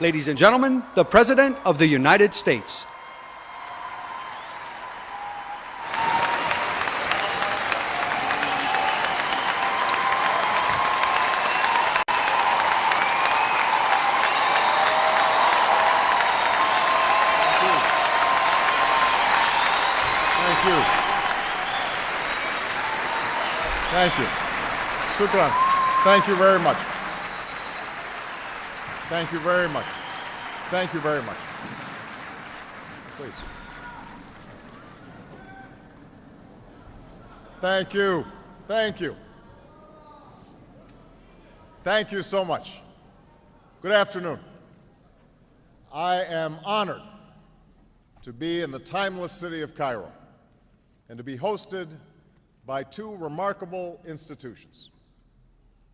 Ladies and gentlemen, the President of the United States. Thank you. Shukran. Thank you very much. Thank you very much. Thank you very much. Please. Thank you. Thank you. Thank you so much. Good afternoon. I am honored to be in the timeless city of Cairo and to be hosted by two remarkable institutions.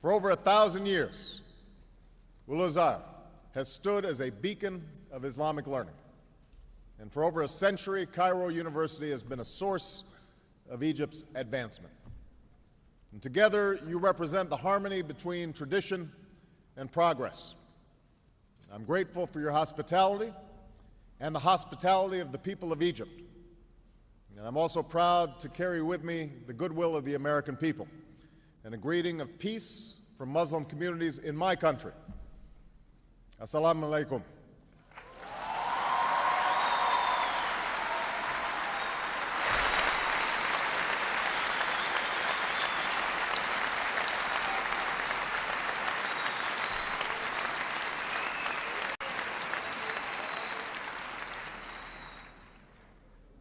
For over 1,000 years, Al-Azhar has stood as a beacon of Islamic learning. And for over a century, Cairo University has been a source of Egypt's advancement. And together, you represent the harmony between tradition and progress. I'm grateful for your hospitality and the hospitality of the people of Egypt. And I'm also proud to carry with me the goodwill of the American people and a greeting of peace from Muslim communities in my country. Assalamu alaikum.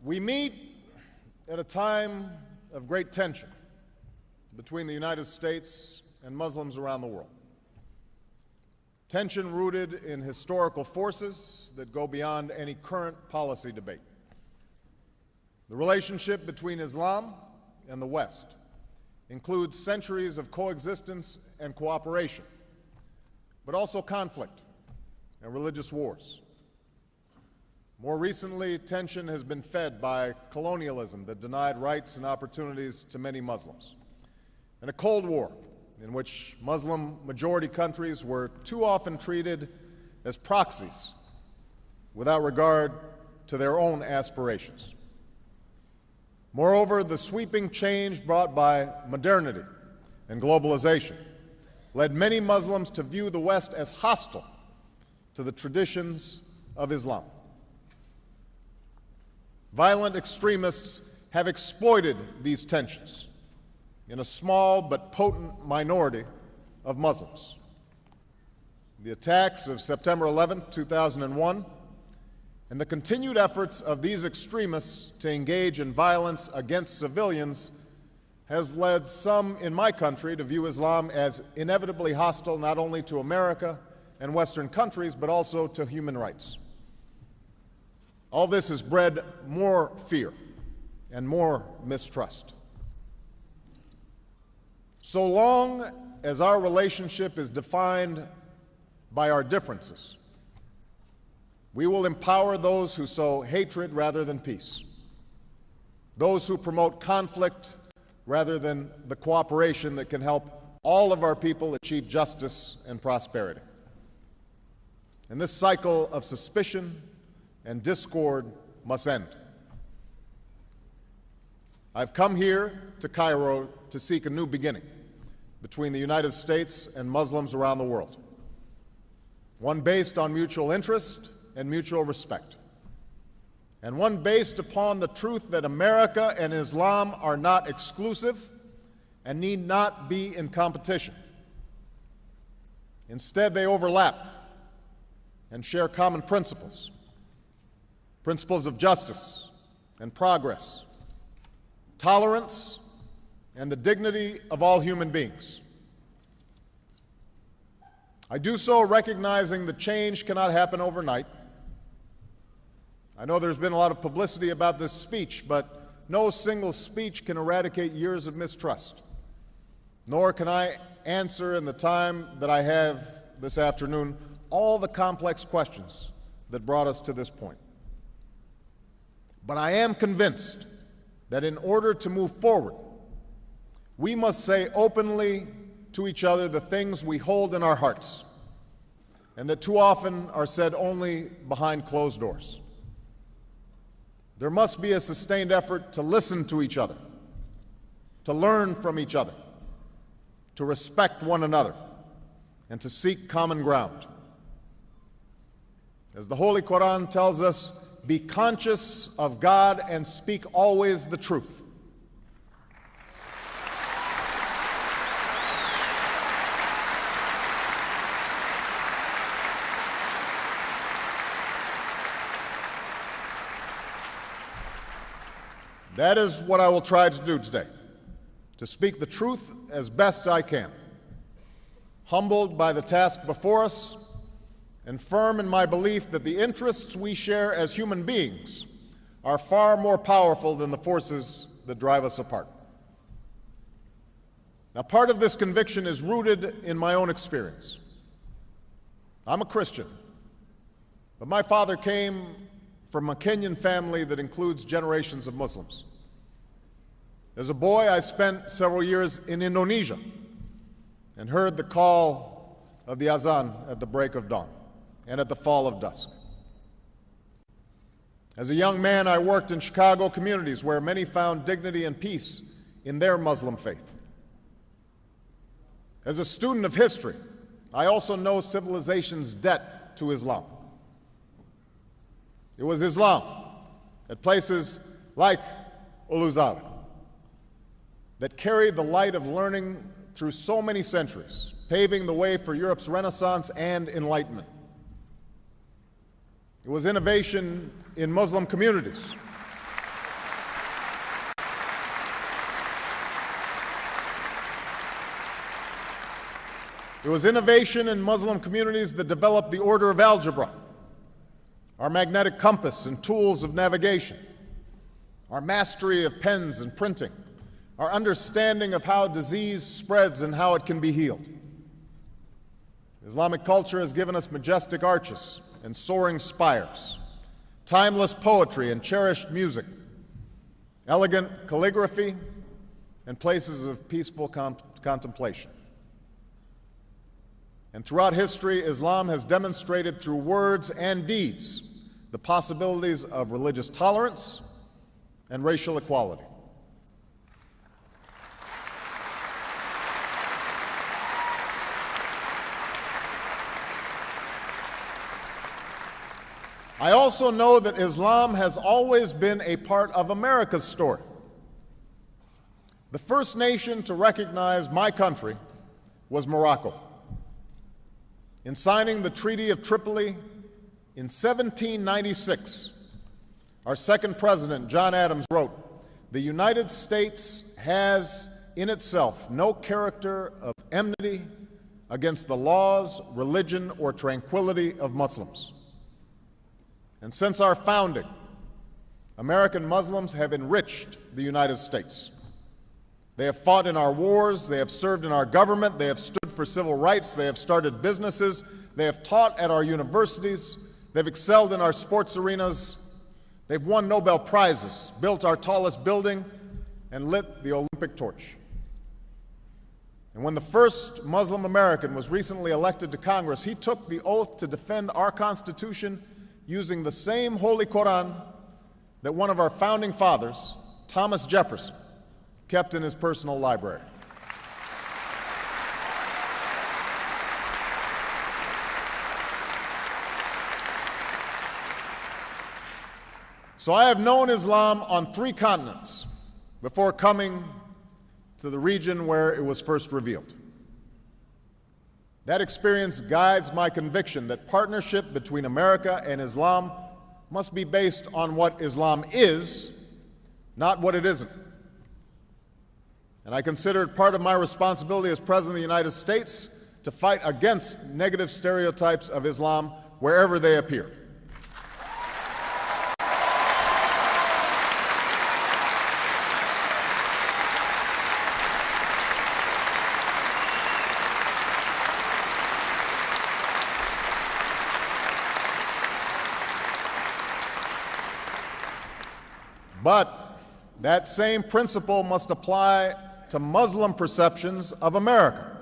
We meet at a time of great tension between the United States and Muslims around the world. Tension rooted in historical forces that go beyond any current policy debate. The relationship between Islam and the West includes centuries of coexistence and cooperation, but also conflict and religious wars. More recently, tension has been fed by colonialism that denied rights and opportunities to many Muslims, and a Cold War in which Muslim-majority countries were too often treated as proxies without regard to their own aspirations. Moreover, the sweeping change brought by modernity and globalization led many Muslims to view the West as hostile to the traditions of Islam. Violent extremists have exploited these tensions in a small but potent minority of Muslims. The attacks of September 11, 2001, and the continued efforts of these extremists to engage in violence against civilians has led some in my country to view Islam as inevitably hostile not only to America and Western countries, but also to human rights. All this has bred more fear and more mistrust. So long as our relationship is defined by our differences, we will empower those who sow hatred rather than peace, those who promote conflict rather than the cooperation that can help all of our people achieve justice and prosperity. And this cycle of suspicion and discord must end. I've come here to Cairo to seek a new beginning between the United States and Muslims around the world, one based on mutual interest and mutual respect, and one based upon the truth that America and Islam are not exclusive and need not be in competition. Instead, they overlap and share common principles of justice and progress, tolerance, and the dignity of all human beings. I do so recognizing that change cannot happen overnight. I know there's been a lot of publicity about this speech, but no single speech can eradicate years of mistrust, nor can I answer in the time that I have this afternoon all the complex questions that brought us to this point. But I am convinced that in order to move forward, we must say openly to each other the things we hold in our hearts and that too often are said only behind closed doors. There must be a sustained effort to listen to each other, to learn from each other, to respect one another, and to seek common ground. As the Holy Quran tells us, be conscious of God and speak always the truth. That is what I will try to do today, to speak the truth as best I can, humbled by the task before us, and firm in my belief that the interests we share as human beings are far more powerful than the forces that drive us apart. Now, part of this conviction is rooted in my own experience. I'm a Christian, but my father came from a Kenyan family that includes generations of Muslims. As a boy, I spent several years in Indonesia and heard the call of the azan at the break of dawn and at the fall of dusk. As a young man, I worked in Chicago communities where many found dignity and peace in their Muslim faith. As a student of history, I also know civilization's debt to Islam. It was Islam at places like Uluzar that carried the light of learning through so many centuries, paving the way for Europe's Renaissance and Enlightenment. It was innovation in Muslim communities. It was innovation in Muslim communities that developed the order of algebra, our magnetic compass and tools of navigation, our mastery of pens and printing, our understanding of how disease spreads and how it can be healed. Islamic culture has given us majestic arches and soaring spires, timeless poetry and cherished music, elegant calligraphy, and places of peaceful contemplation. And throughout history, Islam has demonstrated through words and deeds the possibilities of religious tolerance and racial equality. I also know that Islam has always been a part of America's story. The first nation to recognize my country was Morocco. In signing the Treaty of Tripoli in 1796, our second president, John Adams, wrote, "The United States has in itself no character of enmity against the laws, religion, or tranquility of Muslims." And since our founding, American Muslims have enriched the United States. They have fought in our wars, they have served in our government, they have stood for civil rights, they have started businesses, they have taught at our universities, they've excelled in our sports arenas, they've won Nobel Prizes, built our tallest building, and lit the Olympic torch. And when the first Muslim American was recently elected to Congress, he took the oath to defend our Constitution using the same Holy Quran that one of our founding fathers, Thomas Jefferson, kept in his personal library. So I have known Islam on 3 continents before coming to the region where it was first revealed. That experience guides my conviction that partnership between America and Islam must be based on what Islam is, not what it isn't. And I consider it part of my responsibility as President of the United States to fight against negative stereotypes of Islam wherever they appear. But that same principle must apply to Muslim perceptions of America.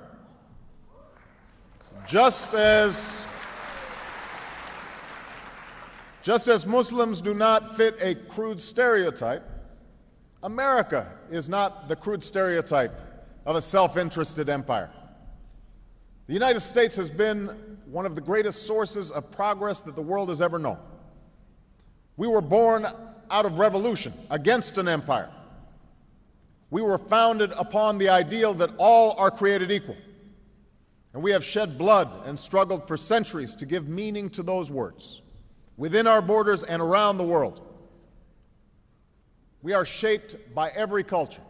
Just as Just as Muslims do not fit a crude stereotype, America is not the crude stereotype of a self-interested empire. The United States has been one of the greatest sources of progress that the world has ever known. We were born out of revolution against an empire. We were founded upon the ideal that all are created equal. And we have shed blood and struggled for centuries to give meaning to those words, within our borders and around the world. We are shaped by every culture,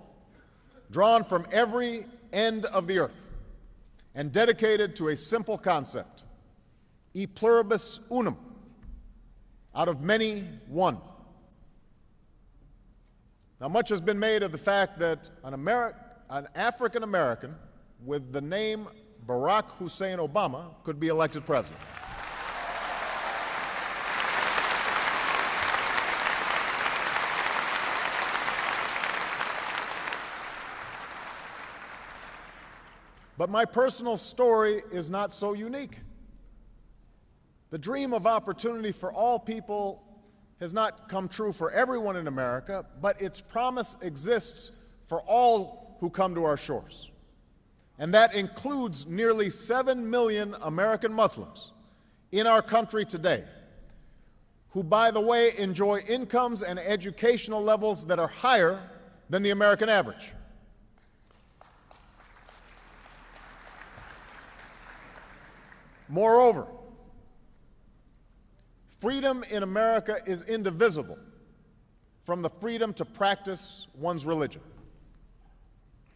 drawn from every end of the earth, and dedicated to a simple concept: e pluribus unum, out of many, one. Now, much has been made of the fact that an African American with the name Barack Hussein Obama could be elected president. But my personal story is not so unique. The dream of opportunity for all people has not come true for everyone in America, but its promise exists for all who come to our shores. And that includes nearly 7 million American Muslims in our country today, who, by the way, enjoy incomes and educational levels that are higher than the American average. Moreover, freedom in America is indivisible from the freedom to practice one's religion.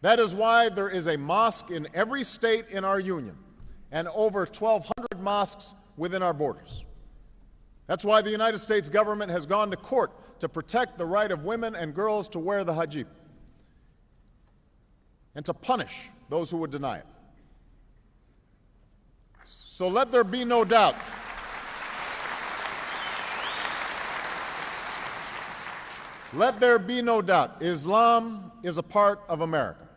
That is why there is a mosque in every state in our union and over 1,200 mosques within our borders. That's why the United States government has gone to court to protect the right of women and girls to wear the hijab and to punish those who would deny it. So let there be no doubt. Let there be no doubt, Islam is a part of America.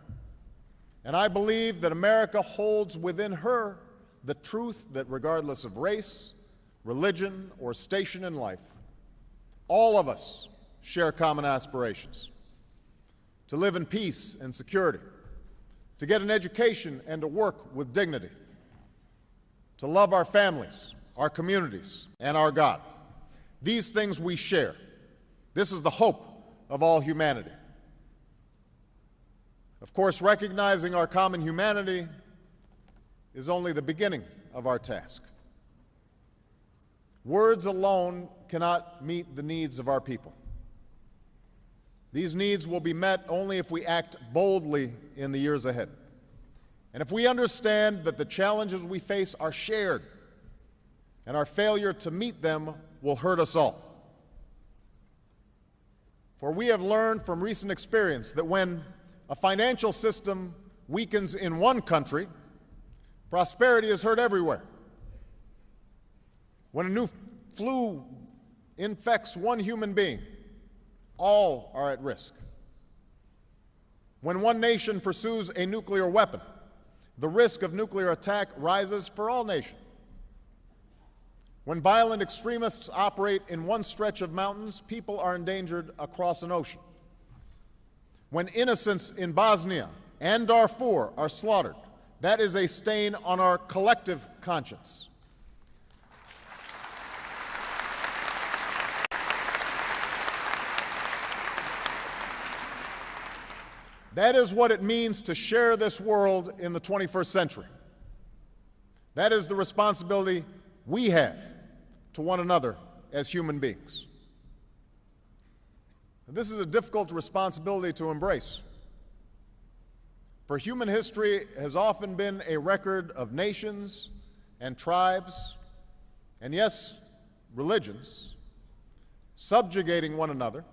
And I believe that America holds within her the truth that regardless of race, religion, or station in life, all of us share common aspirations: to live in peace and security, to get an education and to work with dignity, to love our families, our communities, and our God. These things we share. This is the hope of all humanity. Of course, recognizing our common humanity is only the beginning of our task. Words alone cannot meet the needs of our people. These needs will be met only if we act boldly in the years ahead. And if we understand that the challenges we face are shared, and our failure to meet them will hurt us all. For we have learned from recent experience that when a financial system weakens in one country, prosperity is hurt everywhere. When a new flu infects one human being, all are at risk. When one nation pursues a nuclear weapon, the risk of nuclear attack rises for all nations. When violent extremists operate in one stretch of mountains, people are endangered across an ocean. When innocents in Bosnia and Darfur are slaughtered, that is a stain on our collective conscience. That is what it means to share this world in the 21st century. That is the responsibility we have to one another as human beings. This is a difficult responsibility to embrace. For human history has often been a record of nations and tribes, and yes, religions, subjugating one another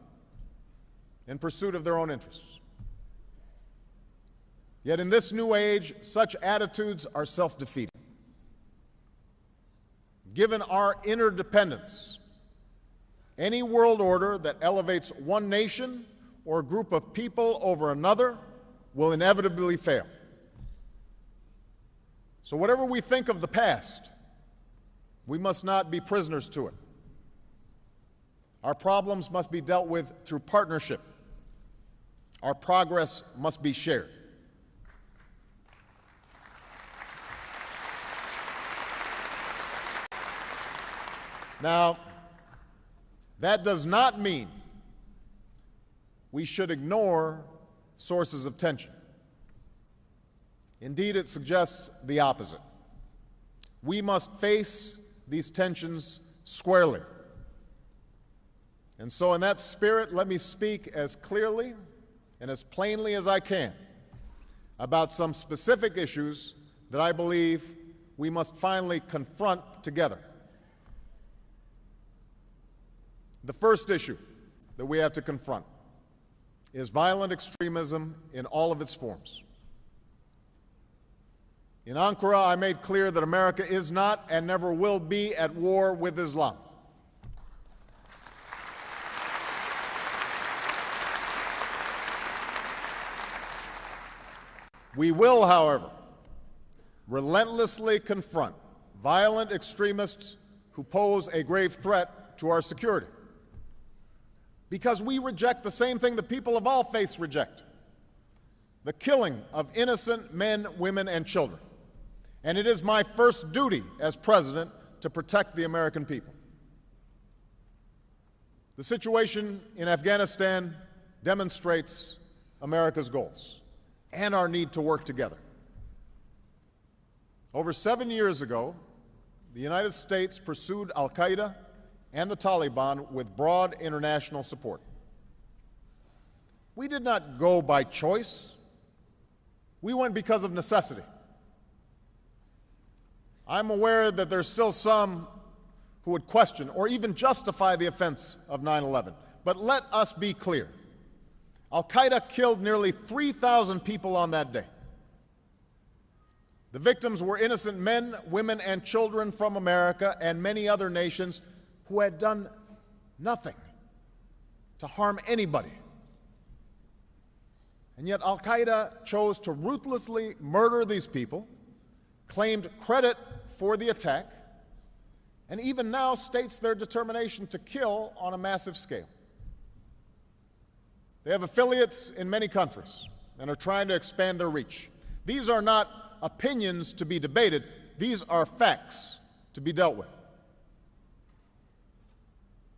in pursuit of their own interests. Yet in this new age, such attitudes are self-defeating. Given our interdependence, any world order that elevates one nation or group of people over another will inevitably fail. So whatever we think of the past, we must not be prisoners to it. Our problems must be dealt with through partnership. Our progress must be shared. Now, that does not mean we should ignore sources of tension. Indeed, it suggests the opposite. We must face these tensions squarely. And so in that spirit, let me speak as clearly and as plainly as I can about some specific issues that I believe we must finally confront together. The first issue that we have to confront is violent extremism in all of its forms. In Ankara, I made clear that America is not and never will be at war with Islam. We will, however, relentlessly confront violent extremists who pose a grave threat to our security, because we reject the same thing that people of all faiths reject: the killing of innocent men, women, and children. And it is my first duty as president to protect the American people. The situation in Afghanistan demonstrates America's goals and our need to work together. Over 7 years ago, the United States pursued al-Qaeda and the Taliban with broad international support. We did not go by choice. We went because of necessity. I'm aware that there's still some who would question or even justify the offense of 9/11. But let us be clear. Al-Qaeda killed nearly 3,000 people on that day. The victims were innocent men, women, and children from America and many other nations who had done nothing to harm anybody. And yet Al-Qaeda chose to ruthlessly murder these people, claimed credit for the attack, and even now states their determination to kill on a massive scale. They have affiliates in many countries and are trying to expand their reach. These are not opinions to be debated. These are facts to be dealt with.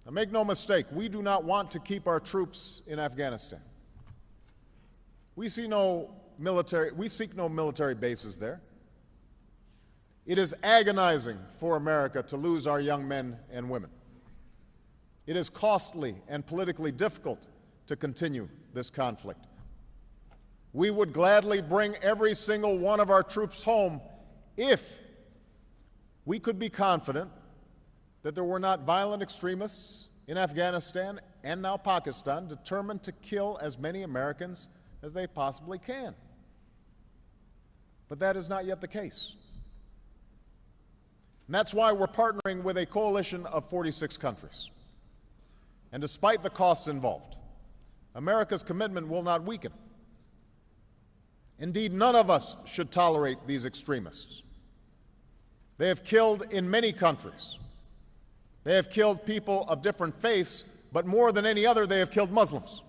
Now, make no mistake, we do not want to keep our troops in Afghanistan. We seek no military bases there. It is agonizing for America to lose our young men and women. It is costly and politically difficult to continue this conflict. We would gladly bring every single one of our troops home if we could be confident that there were not violent extremists in Afghanistan and now Pakistan determined to kill as many Americans as they possibly can. But that is not yet the case. And that's why we're partnering with a coalition of 46 countries. And despite the costs involved, America's commitment will not weaken. Indeed, none of us should tolerate these extremists. They have killed in many countries. They have killed people of different faiths, but more than any other, they have killed Muslims.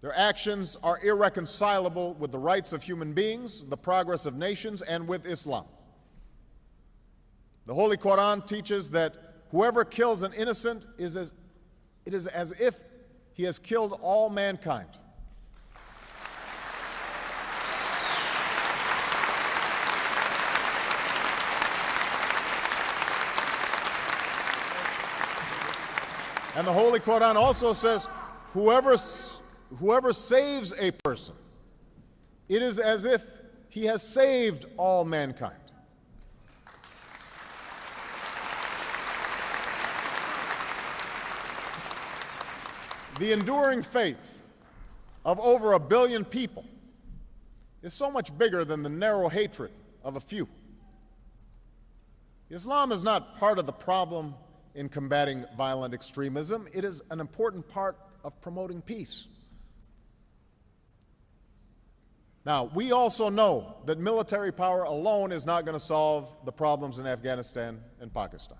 Their actions are irreconcilable with the rights of human beings, the progress of nations, and with Islam. The Holy Quran teaches that whoever kills an innocent it is as if he has killed all mankind. And the Holy Quran also says, whoever saves a person, it is as if he has saved all mankind. The enduring faith of over 1 billion people is so much bigger than the narrow hatred of a few. Islam is not part of the problem in combating violent extremism. It is an important part of promoting peace. Now, we also know that military power alone is not going to solve the problems in Afghanistan and Pakistan.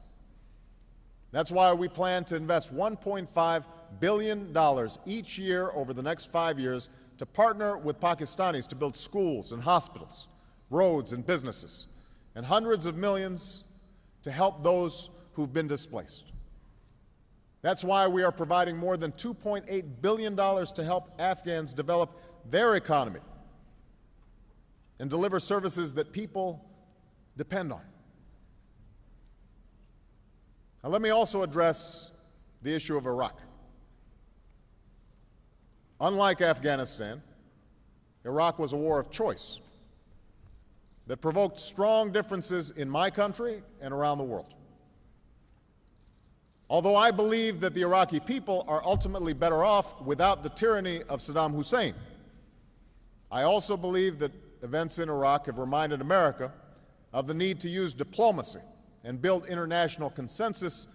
That's why we plan to invest $1.5 billion each year over the next 5 years to partner with Pakistanis to build schools and hospitals, roads and businesses, and hundreds of millions to help those who've been displaced. That's why we are providing more than $2.8 billion to help Afghans develop their economy and deliver services that people depend on. Now, let me also address the issue of Iraq. Unlike Afghanistan, Iraq was a war of choice that provoked strong differences in my country and around the world. Although I believe that the Iraqi people are ultimately better off without the tyranny of Saddam Hussein, I also believe that events in Iraq have reminded America of the need to use diplomacy and build international consensus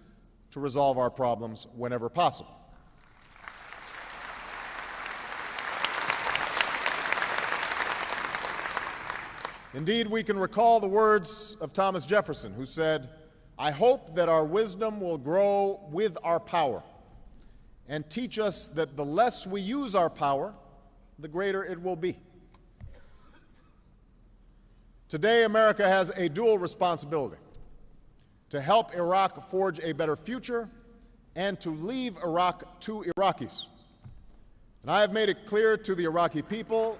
to resolve our problems whenever possible. Indeed, we can recall the words of Thomas Jefferson, who said, "I hope that our wisdom will grow with our power and teach us that the less we use our power, the greater it will be." Today, America has a dual responsibility: to help Iraq forge a better future and to leave Iraq to Iraqis. And I have made it clear to the Iraqi people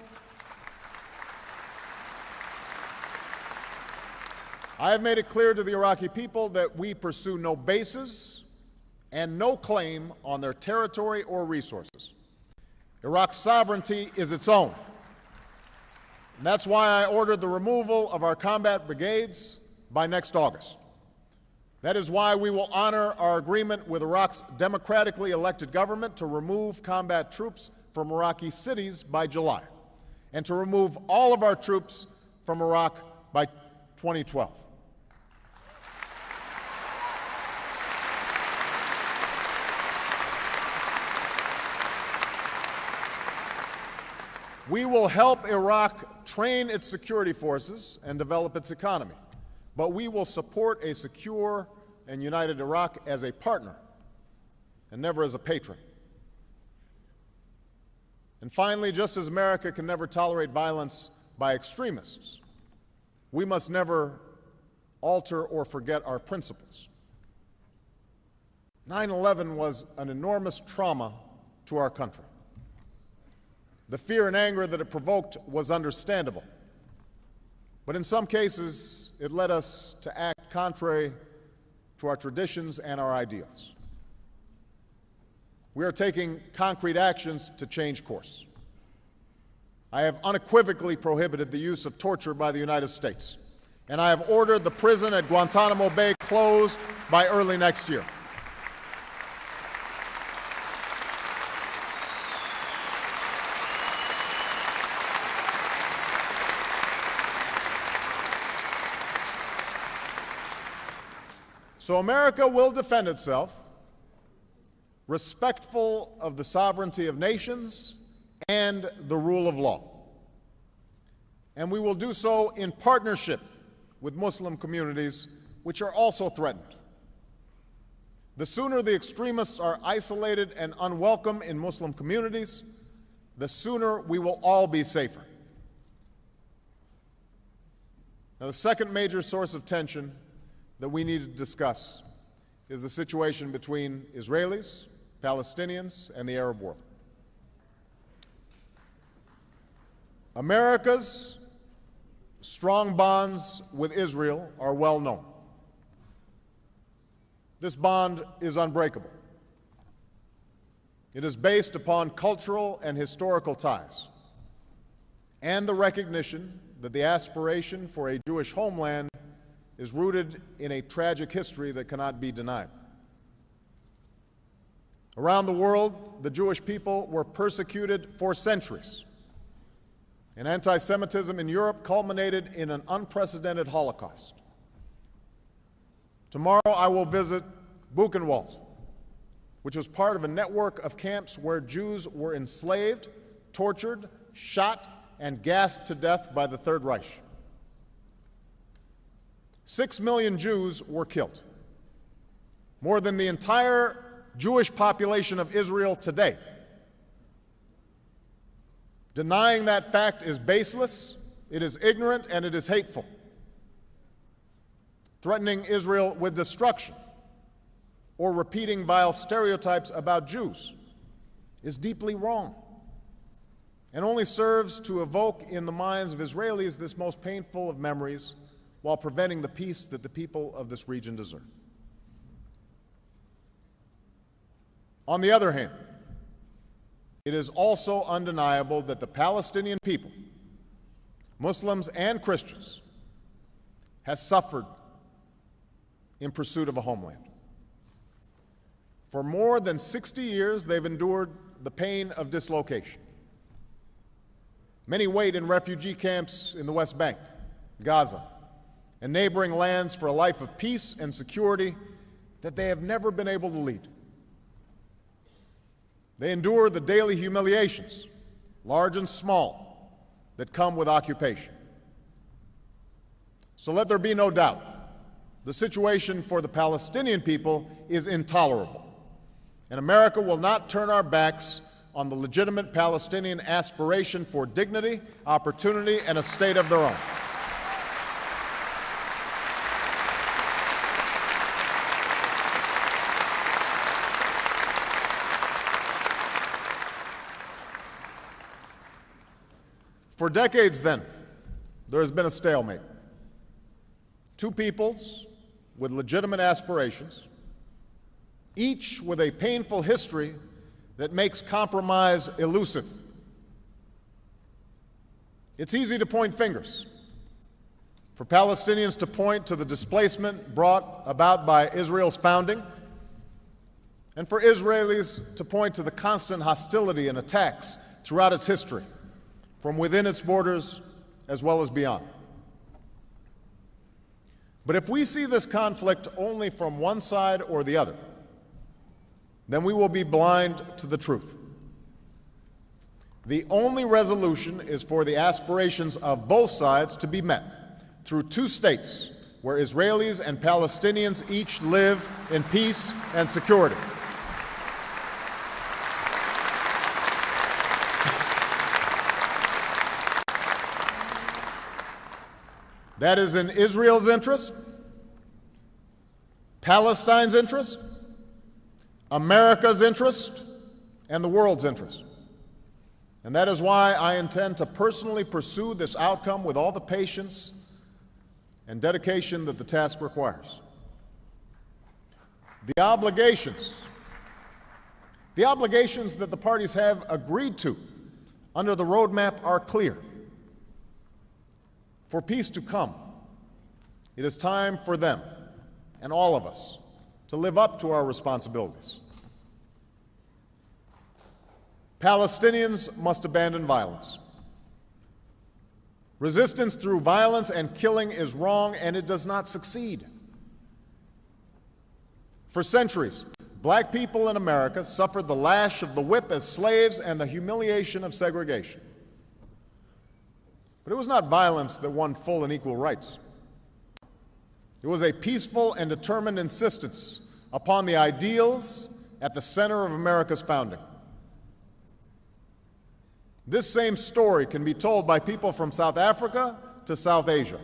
that we pursue no bases and no claim on their territory or resources. Iraq's sovereignty is its own. And that's why I ordered the removal of our combat brigades by next August. That is why we will honor our agreement with Iraq's democratically elected government to remove combat troops from Iraqi cities by July, and to remove all of our troops from Iraq by 2012. We will help Iraq train its security forces and develop its economy, but we will support a secure and united Iraq as a partner and never as a patron. And finally, just as America can never tolerate violence by extremists, we must never alter or forget our principles. 9/11 was an enormous trauma to our country. The fear and anger that it provoked was understandable, but in some cases, it led us to act contrary to our traditions and our ideals. We are taking concrete actions to change course. I have unequivocally prohibited the use of torture by the United States, and I have ordered the prison at Guantanamo Bay closed by early next year. So America will defend itself, respectful of the sovereignty of nations and the rule of law. And we will do so in partnership with Muslim communities, which are also threatened. The sooner the extremists are isolated and unwelcome in Muslim communities, the sooner we will all be safer. Now, the second major source of tension that we need to discuss is the situation between Israelis, Palestinians, and the Arab world. America's strong bonds with Israel are well known. This bond is unbreakable. It is based upon cultural and historical ties and the recognition that the aspiration for a Jewish homeland is rooted in a tragic history that cannot be denied. Around the world, the Jewish people were persecuted for centuries, and anti-Semitism in Europe culminated in an unprecedented Holocaust. Tomorrow I will visit Buchenwald, which was part of a network of camps where Jews were enslaved, tortured, shot, and gassed to death by the Third Reich. 6 million Jews were killed. more than the entire Jewish population of Israel today. Denying that fact is baseless, it is ignorant, and it is hateful. Threatening Israel with destruction or repeating vile stereotypes about Jews is deeply wrong and only serves to evoke in the minds of Israelis this most painful of memories while preventing the peace that the people of this region deserve. On the other hand, it is also undeniable that the Palestinian people, Muslims and Christians, has suffered in pursuit of a homeland. For more than 60 years, they've endured the pain of dislocation. Many wait in refugee camps in the West Bank, Gaza, and neighboring lands for a life of peace and security that they have never been able to lead. They endure the daily humiliations, large and small, that come with occupation. So let there be no doubt, the situation for the Palestinian people is intolerable, and America will not turn our backs on the legitimate Palestinian aspiration for dignity, opportunity, and a state of their own. For decades, then, there has been a stalemate. Two peoples with legitimate aspirations, each with a painful history that makes compromise elusive. It's easy to point fingers. For Palestinians to point to the displacement brought about by Israel's founding, and for Israelis to point to the constant hostility and attacks throughout its history, from within its borders as well as beyond. But if we see this conflict only from one side or the other, then we will be blind to the truth. The only resolution is for the aspirations of both sides to be met through two states where Israelis and Palestinians each live in peace and security. That is in Israel's interest, Palestine's interest, America's interest, and the world's interest. And that is why I intend to personally pursue this outcome with all the patience and dedication that the task requires. The obligations that the parties have agreed to under the roadmap are clear. For peace to come, it is time for them and all of us to live up to our responsibilities. Palestinians must abandon violence. Resistance through violence and killing is wrong, and it does not succeed. For centuries, black people in America suffered the lash of the whip as slaves and the humiliation of segregation. But it was not violence that won full and equal rights. It was a peaceful and determined insistence upon the ideals at the center of America's founding. This same story can be told by people from South Africa to South Asia,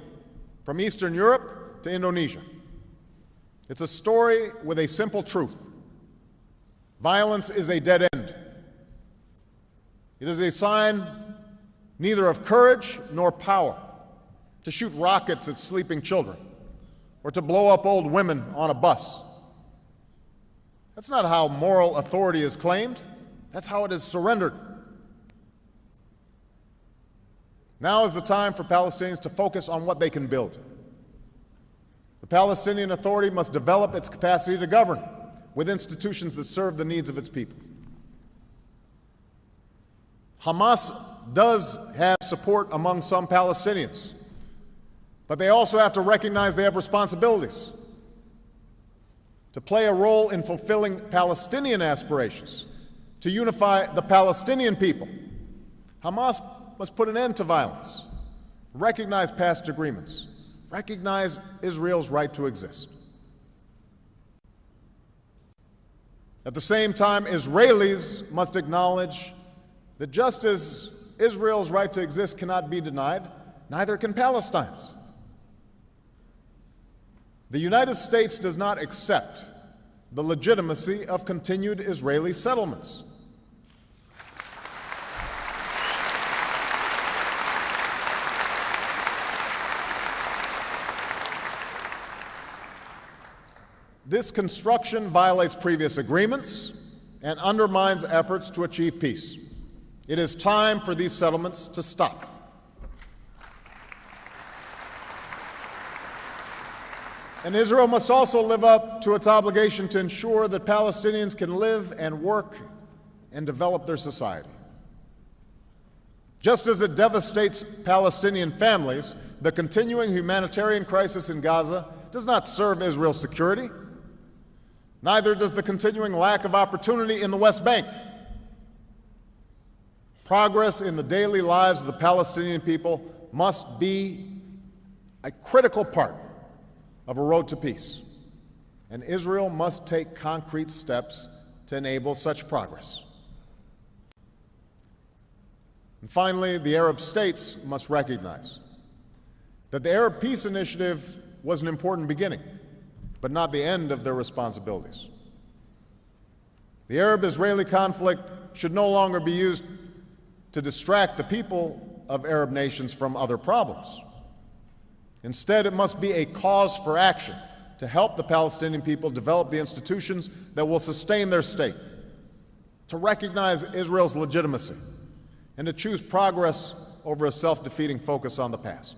from Eastern Europe to Indonesia. It's a story with a simple truth. Violence is a dead end. It is a sign neither of courage nor power to shoot rockets at sleeping children or to blow up old women on a bus. That's not how moral authority is claimed. That's how it is surrendered. Now is the time for Palestinians to focus on what they can build. The Palestinian Authority must develop its capacity to govern with institutions that serve the needs of its people. Hamas does have support among some Palestinians, but they also have to recognize they have responsibilities to play a role in fulfilling Palestinian aspirations, to unify the Palestinian people. Hamas must put an end to violence, recognize past agreements, recognize Israel's right to exist. At the same time, Israelis must acknowledge that just as Israel's right to exist cannot be denied, neither can Palestine's. The United States does not accept the legitimacy of continued Israeli settlements. This construction violates previous agreements and undermines efforts to achieve peace. It is time for these settlements to stop. And Israel must also live up to its obligation to ensure that Palestinians can live and work and develop their society. Just as it devastates Palestinian families, the continuing humanitarian crisis in Gaza does not serve Israel's security. Neither does the continuing lack of opportunity in the West Bank. Progress in the daily lives of the Palestinian people must be a critical part of a road to peace, and Israel must take concrete steps to enable such progress. And finally, the Arab states must recognize that the Arab Peace Initiative was an important beginning, but not the end of their responsibilities. The Arab-Israeli conflict should no longer be used to distract the people of Arab nations from other problems. Instead, it must be a cause for action to help the Palestinian people develop the institutions that will sustain their state, to recognize Israel's legitimacy, and to choose progress over a self-defeating focus on the past.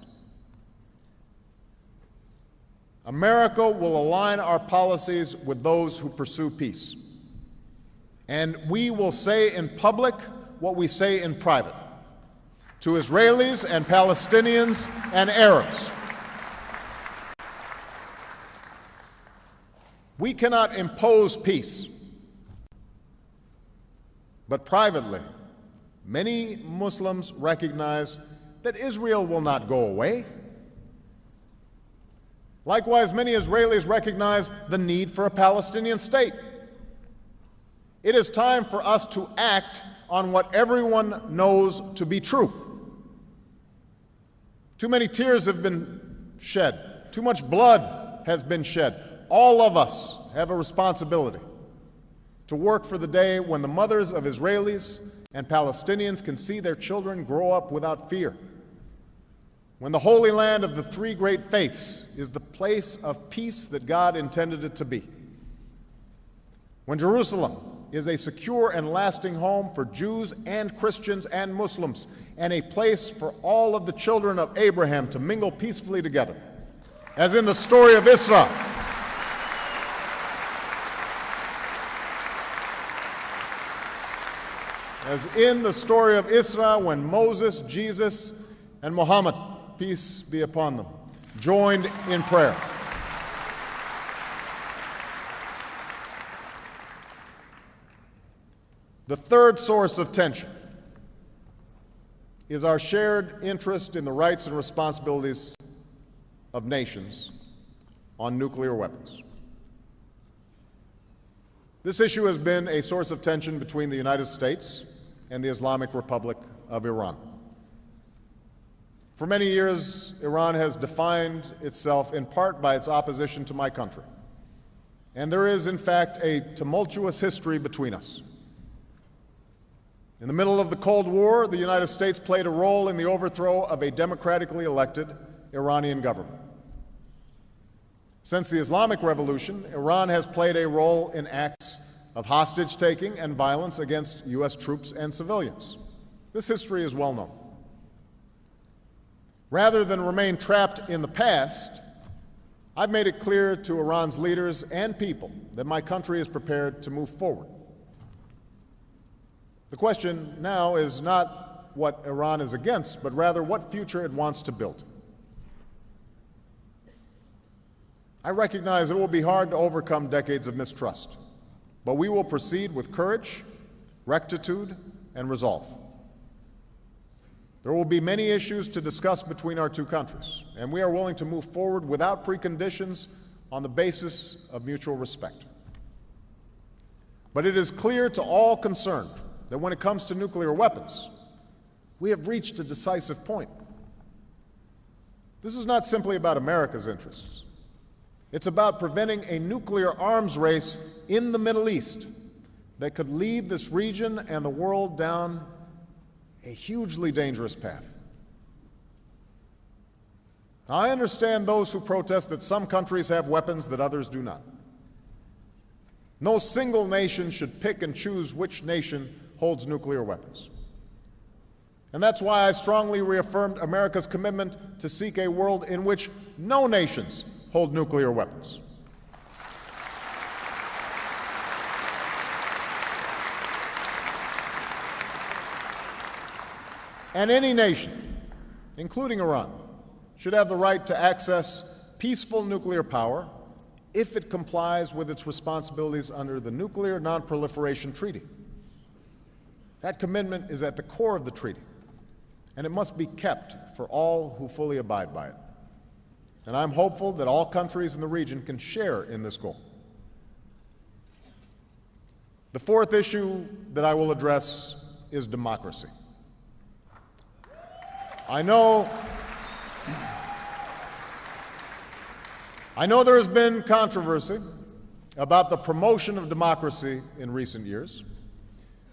America will align our policies with those who pursue peace. And we will say in public what we say in private to Israelis and Palestinians and Arabs. We cannot impose peace, but privately, many Muslims recognize that Israel will not go away. Likewise, many Israelis recognize the need for a Palestinian state. It is time for us to act on what everyone knows to be true. Too many tears have been shed. Too much blood has been shed. All of us have a responsibility to work for the day when the mothers of Israelis and Palestinians can see their children grow up without fear. When the Holy Land of the three great faiths is the place of peace that God intended it to be. When Jerusalem is a secure and lasting home for Jews and Christians and Muslims, and a place for all of the children of Abraham to mingle peacefully together, as in the story of Israel. As in the story of Israel, when Moses, Jesus, and Muhammad, peace be upon them, joined in prayer. The third source of tension is our shared interest in the rights and responsibilities of nations on nuclear weapons. This issue has been a source of tension between the United States and the Islamic Republic of Iran. For many years, Iran has defined itself in part by its opposition to my country. And there is, in fact, a tumultuous history between us. In the middle of the Cold War, the United States played a role in the overthrow of a democratically elected Iranian government. Since the Islamic Revolution, Iran has played a role in acts of hostage-taking and violence against U.S. troops and civilians. This history is well known. Rather than remain trapped in the past, I've made it clear to Iran's leaders and people that my country is prepared to move forward. The question now is not what Iran is against, but rather what future it wants to build. I recognize it will be hard to overcome decades of mistrust, but we will proceed with courage, rectitude, and resolve. There will be many issues to discuss between our two countries, and we are willing to move forward without preconditions on the basis of mutual respect. But it is clear to all concerned that when it comes to nuclear weapons, we have reached a decisive point. This is not simply about America's interests. It's about preventing a nuclear arms race in the Middle East that could lead this region and the world down a hugely dangerous path. Now, I understand those who protest that some countries have weapons that others do not. No single nation should pick and choose which nation holds nuclear weapons. And that's why I strongly reaffirmed America's commitment to seek a world in which no nations hold nuclear weapons. And any nation, including Iran, should have the right to access peaceful nuclear power if it complies with its responsibilities under the Nuclear Non-Proliferation Treaty. That commitment is at the core of the treaty, and it must be kept for all who fully abide by it. And I'm hopeful that all countries in the region can share in this goal. The fourth issue that I will address is democracy. I know there has been controversy about the promotion of democracy in recent years,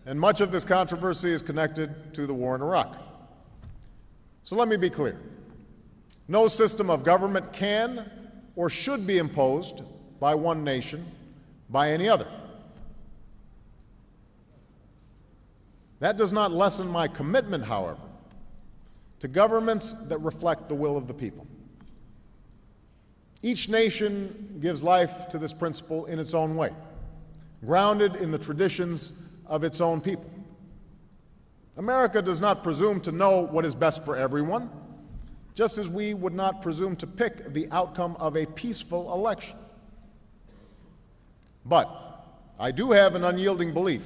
and much of this controversy is connected to the war in Iraq. So let me be clear. No system of government can or should be imposed by one nation by any other. That does not lessen my commitment, however, to governments that reflect the will of the people. Each nation gives life to this principle in its own way, grounded in the traditions of its own people. America does not presume to know what is best for everyone, just as we would not presume to pick the outcome of a peaceful election. But I do have an unyielding belief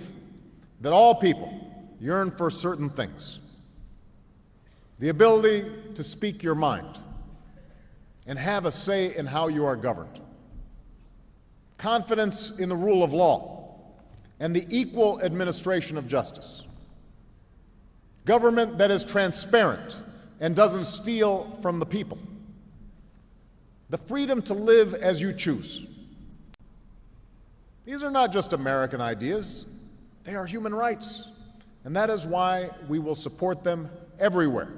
that all people yearn for certain things: the ability to speak your mind and have a say in how you are governed, confidence in the rule of law and the equal administration of justice, government that is transparent and doesn't steal from the people, the freedom to live as you choose. These are not just American ideas, they are human rights, and that is why we will support them everywhere.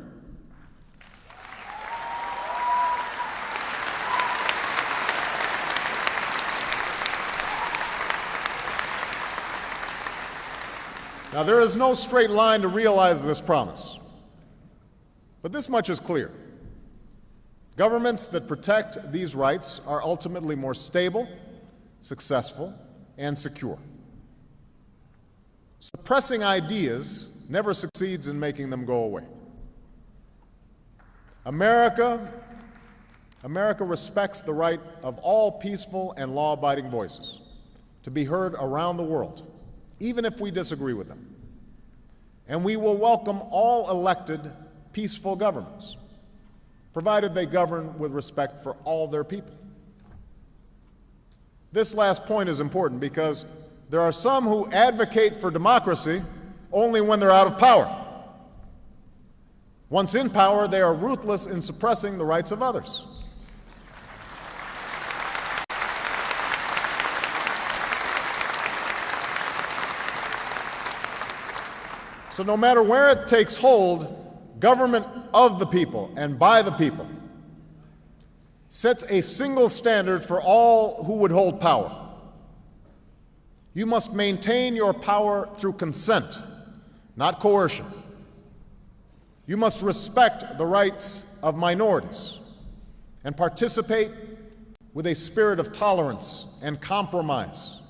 Now, there is no straight line to realize this promise, but this much is clear. Governments that protect these rights are ultimately more stable, successful, and secure. Suppressing ideas never succeeds in making them go away. America respects the right of all peaceful and law-abiding voices to be heard around the world, even if we disagree with them. And we will welcome all elected, peaceful governments, provided they govern with respect for all their people. This last point is important because there are some who advocate for democracy only when they're out of power. Once in power, they are ruthless in suppressing the rights of others. So no matter where it takes hold, government of the people and by the people sets a single standard for all who would hold power. You must maintain your power through consent, not coercion. You must respect the rights of minorities and participate with a spirit of tolerance and compromise.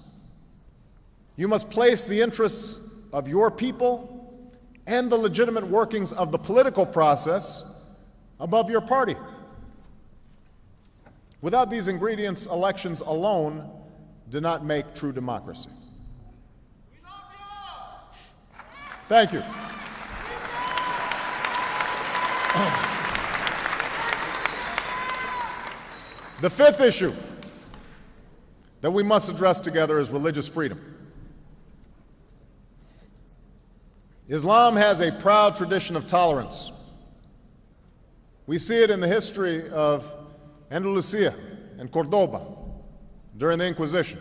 You must place the interests of your people and the legitimate workings of the political process above your party. Without these ingredients, elections alone do not make true democracy. Thank you. The fifth issue that we must address together is religious freedom. Islam has a proud tradition of tolerance. We see it in the history of Andalusia and Cordoba during the Inquisition.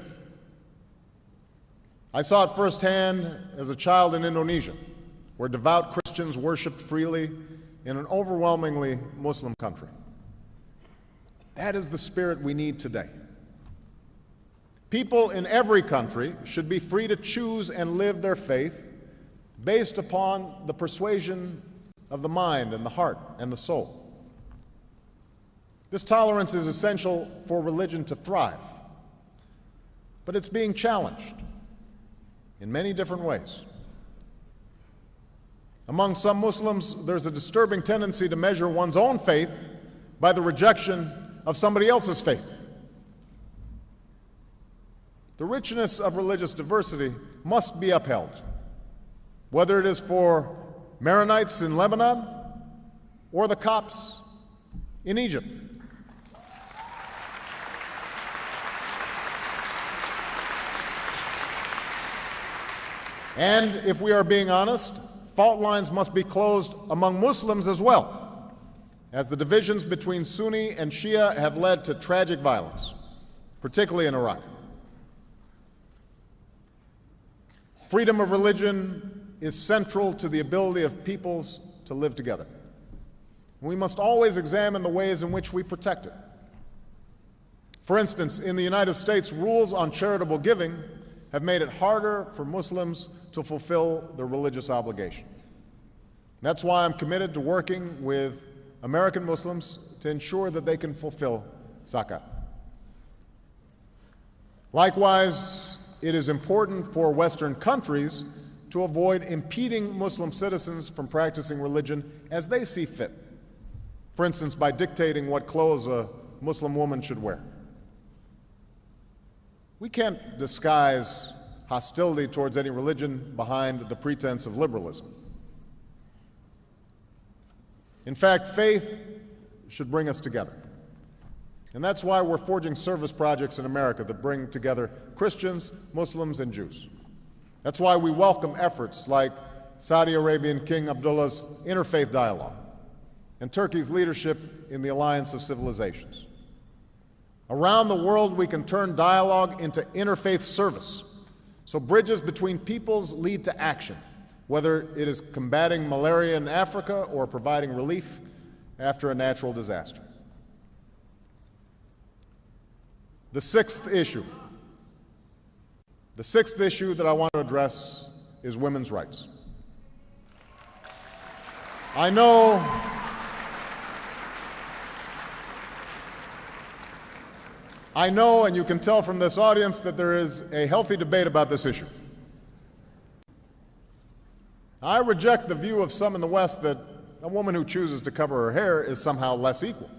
I saw it firsthand as a child in Indonesia, where devout Christians worshiped freely in an overwhelmingly Muslim country. That is the spirit we need today. People in every country should be free to choose and live their faith based upon the persuasion of the mind and the heart and the soul. This tolerance is essential for religion to thrive, but it's being challenged in many different ways. Among some Muslims, there's a disturbing tendency to measure one's own faith by the rejection of somebody else's faith. The richness of religious diversity must be upheld, whether it is for Maronites in Lebanon or the Copts in Egypt. And if we are being honest, fault lines must be closed among Muslims as well, as the divisions between Sunni and Shia have led to tragic violence, particularly in Iraq. Freedom of religion is central to the ability of peoples to live together. We must always examine the ways in which we protect it. For instance, in the United States, rules on charitable giving have made it harder for Muslims to fulfill their religious obligation. That's why I'm committed to working with American Muslims to ensure that they can fulfill zakat. Likewise, it is important for Western countries to avoid impeding Muslim citizens from practicing religion as they see fit. For instance, by dictating what clothes a Muslim woman should wear. We can't disguise hostility towards any religion behind the pretense of liberalism. In fact, faith should bring us together. And that's why we're forging service projects in America that bring together Christians, Muslims, and Jews. That's why we welcome efforts like Saudi Arabian King Abdullah's interfaith dialogue and Turkey's leadership in the Alliance of Civilizations. Around the world, we can turn dialogue into interfaith service, so bridges between peoples lead to action, whether it is combating malaria in Africa or providing relief after a natural disaster. The sixth issue that I want to address is women's rights. I know and you can tell from this audience that there is a healthy debate about this issue. I reject the view of some in the West that a woman who chooses to cover her hair is somehow less equal.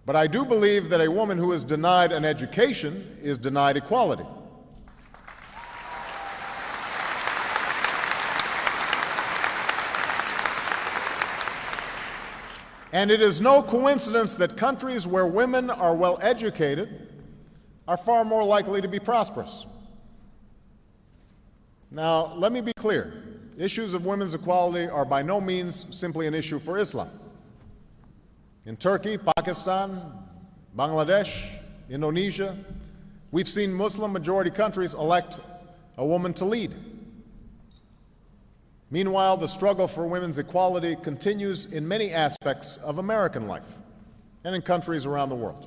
But I do believe that a woman who is denied an education is denied equality. And it is no coincidence that countries where women are well educated are far more likely to be prosperous. Now, let me be clear. Issues of women's equality are by no means simply an issue for Islam. In Turkey, Pakistan, Bangladesh, Indonesia, we've seen Muslim-majority countries elect a woman to lead. Meanwhile, the struggle for women's equality continues in many aspects of American life and in countries around the world.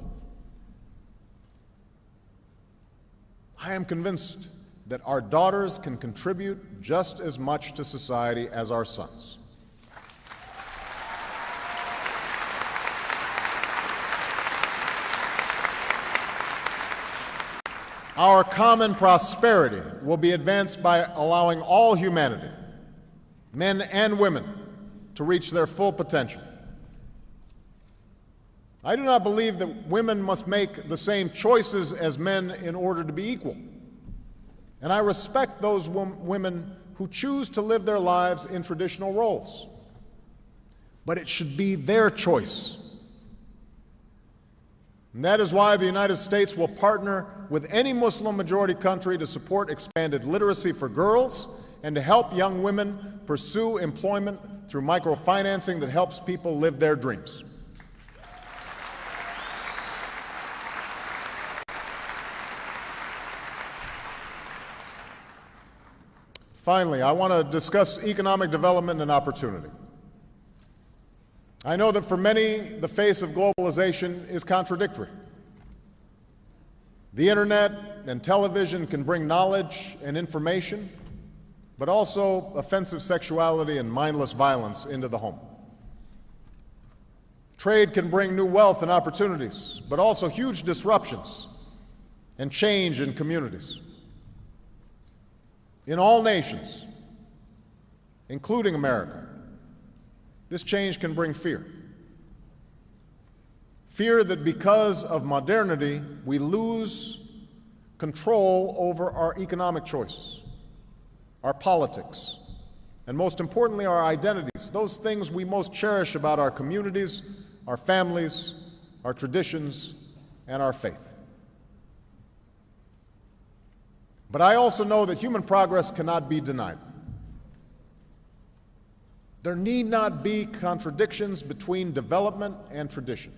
I am convinced that our daughters can contribute just as much to society as our sons. Our common prosperity will be advanced by allowing all humanity, men and women, to reach their full potential. I do not believe that women must make the same choices as men in order to be equal. And I respect those women who choose to live their lives in traditional roles. But it should be their choice. And that is why the United States will partner with any Muslim-majority country to support expanded literacy for girls and to help young women pursue employment through microfinancing that helps people live their dreams. Finally, I want to discuss economic development and opportunity. I know that for many, the face of globalization is contradictory. The internet and television can bring knowledge and information, but also offensive sexuality and mindless violence into the home. Trade can bring new wealth and opportunities, but also huge disruptions and change in communities. In all nations, including America, this change can bring fear. Fear that because of modernity, we lose control over our economic choices, our politics, and most importantly, our identities, those things we most cherish about our communities, our families, our traditions, and our faith. But I also know that human progress cannot be denied. There need not be contradictions between development and tradition.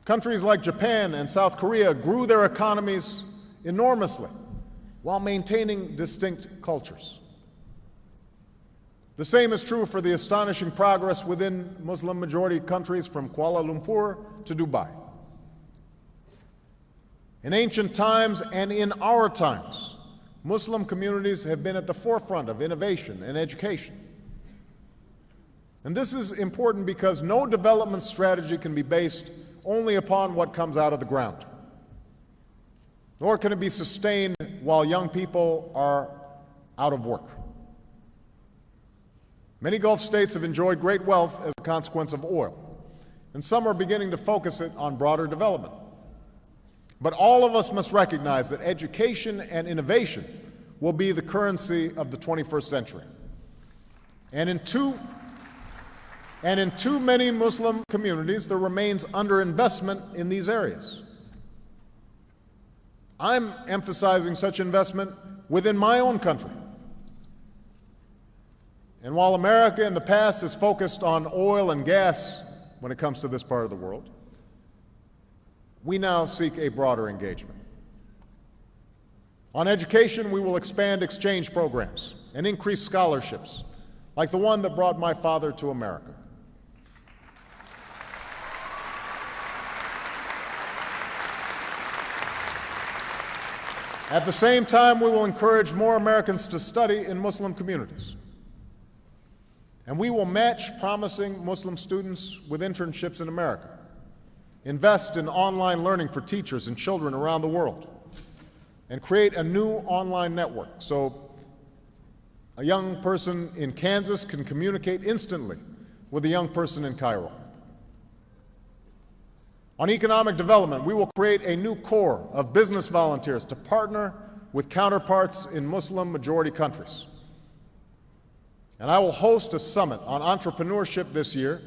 Countries like Japan and South Korea grew their economies enormously while maintaining distinct cultures. The same is true for the astonishing progress within Muslim-majority countries from Kuala Lumpur to Dubai. In ancient times and in our times, Muslim communities have been at the forefront of innovation and education. And this is important because no development strategy can be based only upon what comes out of the ground, nor can it be sustained while young people are out of work. Many Gulf states have enjoyed great wealth as a consequence of oil, and some are beginning to focus it on broader development. But all of us must recognize that education and innovation will be the currency of the 21st century. And in too many Muslim communities, there remains underinvestment in these areas. I'm emphasizing such investment within my own country. And while America in the past has focused on oil and gas when it comes to this part of the world, we now seek a broader engagement. On education, we will expand exchange programs and increase scholarships, like the one that brought my father to America. At the same time, we will encourage more Americans to study in Muslim communities. And we will match promising Muslim students with internships in America, invest in online learning for teachers and children around the world, and create a new online network so a young person in Kansas can communicate instantly with a young person in Cairo. On economic development, we will create a new corps of business volunteers to partner with counterparts in Muslim-majority countries. And I will host a summit on entrepreneurship this year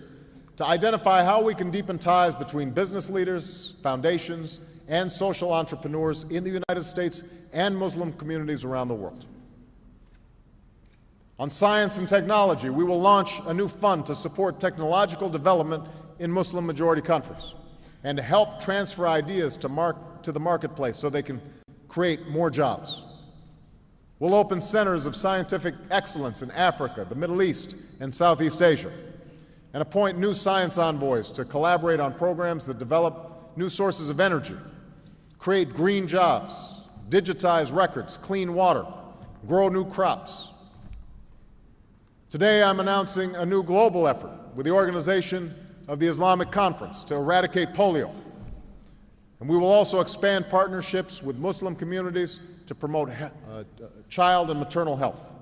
to identify how we can deepen ties between business leaders, foundations, and social entrepreneurs in the United States and Muslim communities around the world. On science and technology, we will launch a new fund to support technological development in Muslim-majority countries and to help transfer ideas to the marketplace so they can create more jobs. We'll open centers of scientific excellence in Africa, the Middle East, and Southeast Asia, and appoint new science envoys to collaborate on programs that develop new sources of energy, create green jobs, digitize records, clean water, grow new crops. Today, I'm announcing a new global effort with the Organization of the Islamic Conference to eradicate polio. And we will also expand partnerships with Muslim communities to promote child and maternal health.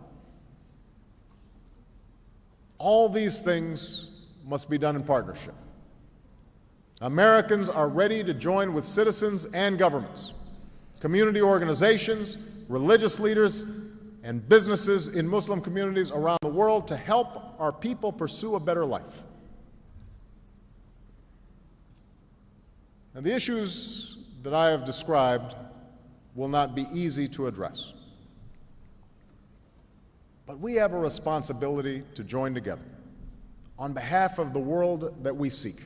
All these things must be done in partnership. Americans are ready to join with citizens and governments, community organizations, religious leaders, and businesses in Muslim communities around the world to help our people pursue a better life. And the issues that I have described will not be easy to address. But we have a responsibility to join together on behalf of the world that we seek.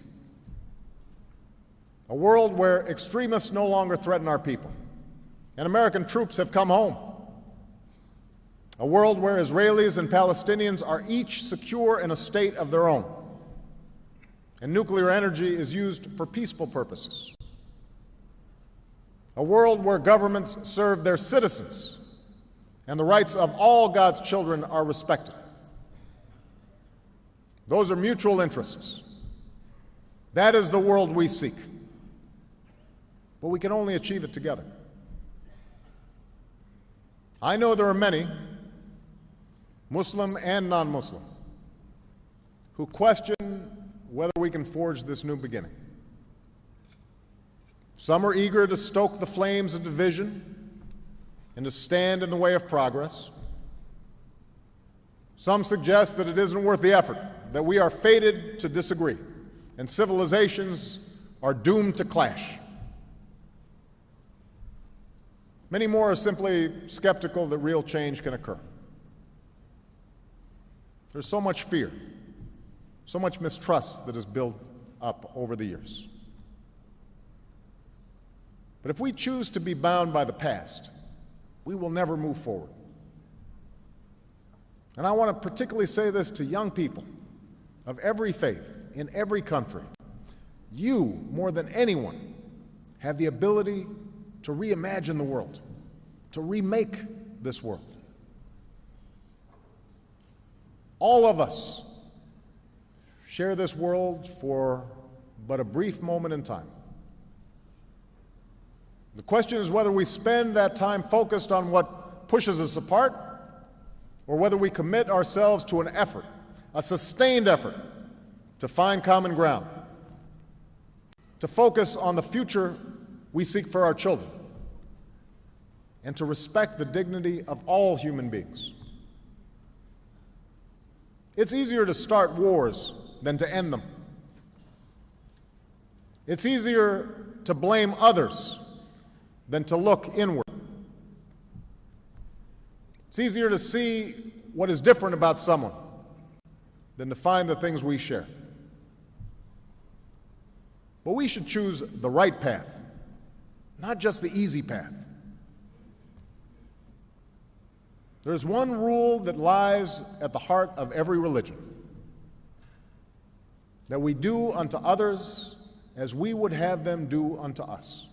A world where extremists no longer threaten our people and American troops have come home. A world where Israelis and Palestinians are each secure in a state of their own, and nuclear energy is used for peaceful purposes. A world where governments serve their citizens and the rights of all God's children are respected. Those are mutual interests. That is the world we seek. But we can only achieve it together. I know there are many, Muslim and non-Muslim, who question whether we can forge this new beginning. Some are eager to stoke the flames of division and to stand in the way of progress. Some suggest that it isn't worth the effort, that we are fated to disagree, and civilizations are doomed to clash. Many more are simply skeptical that real change can occur. There's so much fear, so much mistrust that has built up over the years. But if we choose to be bound by the past, we will never move forward. And I want to particularly say this to young people of every faith, in every country. You, more than anyone, have the ability to reimagine the world, to remake this world. All of us share this world for but a brief moment in time. The question is whether we spend that time focused on what pushes us apart, or whether we commit ourselves to an effort, a sustained effort, to find common ground, to focus on the future we seek for our children, and to respect the dignity of all human beings. It's easier to start wars than to end them. It's easier to blame others than to look inward. It's easier to see what is different about someone than to find the things we share. But we should choose the right path, not just the easy path. There's one rule that lies at the heart of every religion: that we do unto others as we would have them do unto us.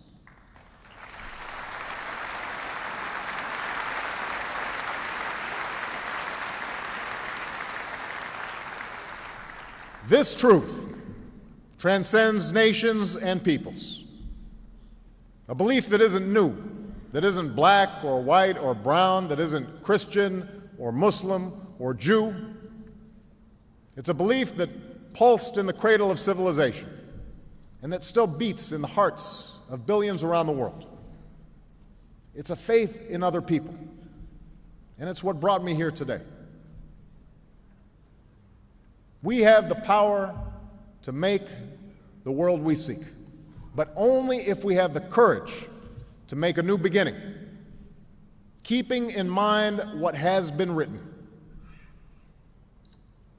This truth transcends nations and peoples. A belief that isn't new, that isn't black or white or brown, that isn't Christian or Muslim or Jew. It's a belief that pulsed in the cradle of civilization and that still beats in the hearts of billions around the world. It's a faith in other people, and it's what brought me here today. We have the power to make the world we seek, but only if we have the courage to make a new beginning, keeping in mind what has been written.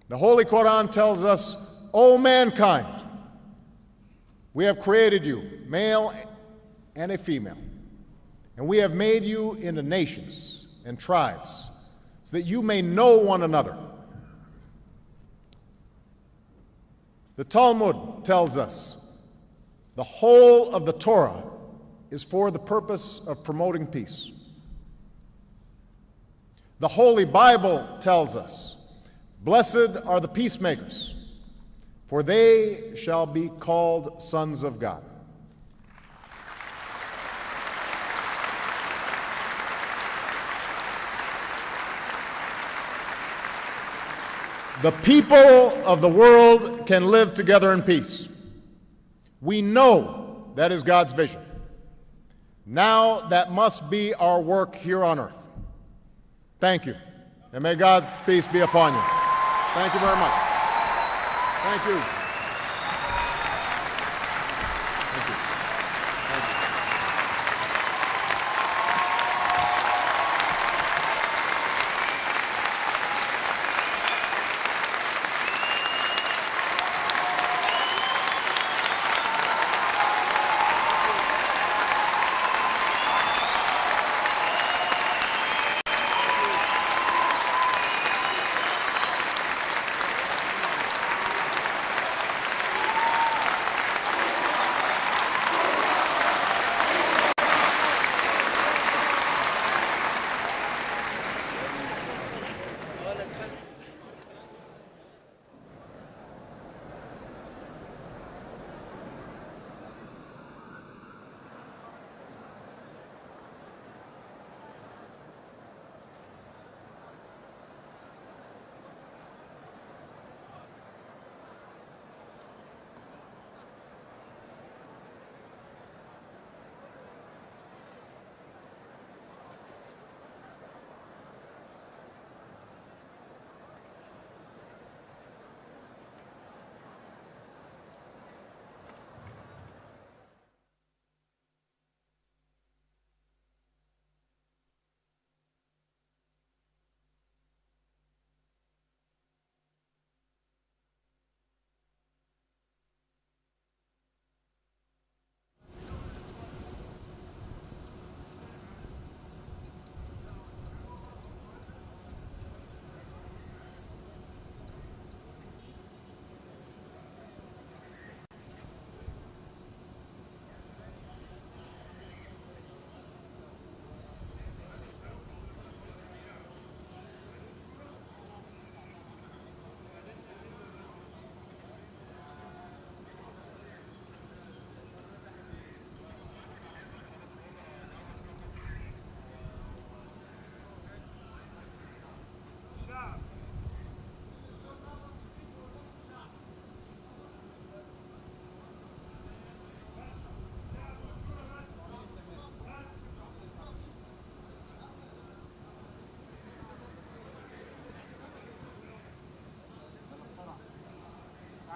The Holy Quran tells us, "O mankind, we have created you, male and a female, and we have made you into nations and tribes, so that you may know one another." The Talmud tells us the whole of the Torah is for the purpose of promoting peace. The Holy Bible tells us, "Blessed are the peacemakers, for they shall be called sons of God." The people of the world can live together in peace. We know that is God's vision. Now that must be our work here on earth. Thank you, and may God's peace be upon you. Thank you very much. Thank you. Thank you. Thank you.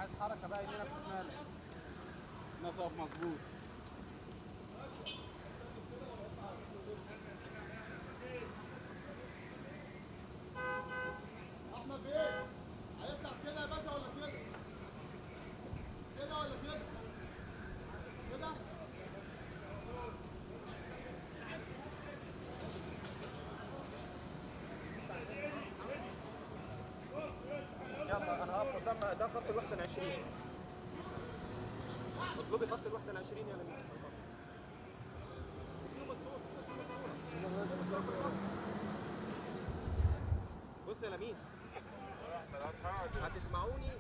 عايز حركه بقى يمينك وشمالك. نصف مظبوط. احمد بيه هيطلع كده يا باشا ولا كده؟ كده ولا كده؟ كده؟ يلا انا هقف قدام ده خط الوحده ال 20. اطلبي خط الوحده ال 20 يا لميس. بص يا لميس، هتسمعوني